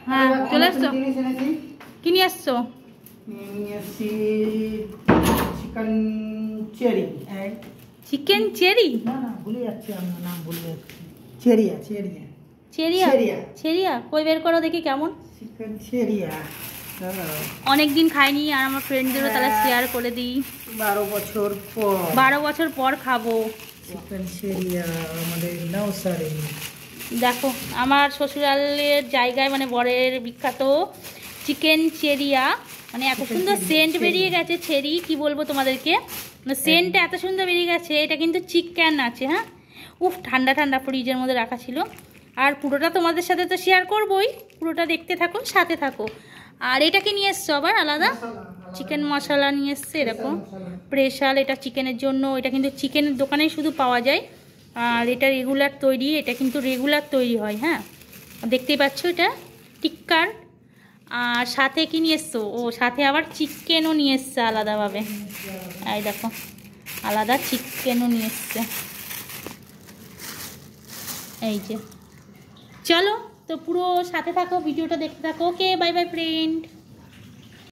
হ্যাঁ চলে এসছো। কি নিয়ে এসছো? Chicken cherry. Chicken cherry? না না ভুলে যাচ্ছি, আমরা নাম ভুলে যাচ্ছি। চেরিয়া চেরিয়া চেরিয়া চেরিয়া কই বের করো দেখি কেমন। চিকেন চেরিয়া অনেকদিন খাইনি আর আমার ফ্রেন্ডদেরও তাহলে শেয়ার করে দিই। 12 বছর পর 12 বছর পর খাবো চিকেন চেরিয়া আমাদের নওসারে। দেখো আমার শ্বশুরালের জায়গায় মানে বরের বিখ্যাত চিকেন চেরিয়া, মানে এত সুন্দর সেন্ট বেরিয়ে গেছে। চেরি কি বলবো তোমাদেরকে, সেন্টটা এত সুন্দর বেরিয়ে গেছে। এটা কিন্তু চিকেন আছে, হ্যাঁ উফ ঠান্ডা ঠান্ডা ফ্রিজের মধ্যে রাখা ছিল। আর পুরোটা তোমাদের সাথে তো শেয়ার করবোই, পুরোটা দেখতে থাকো সাথে থাকো। আর এটা কি নিয়ে এসছো আবার আলাদা? চিকেন মশলা নিয়ে এসছে এরকম স্পেশাল, এটা চিকেনের জন্য। এটা কিন্তু চিকেনের দোকানেই শুধু পাওয়া যায়, আর এটা রেগুলার তৈরি, এটা কিন্তু রেগুলার তৈরি হয়। হ্যাঁ দেখতেই পাচ্ছ এটা টিক্কার। আর সাথে কি নিয়ে এসছো? ও সাথে আবার চিকেনও নিয়ে এসছে আলাদাভাবে। এই দেখো আলাদা চিকেনও নিয়ে এসছে এই যে। চলো তো পুরো সাথে থাকো, ভিডিওটা দেখতে থাকো। Okay bye bye friend.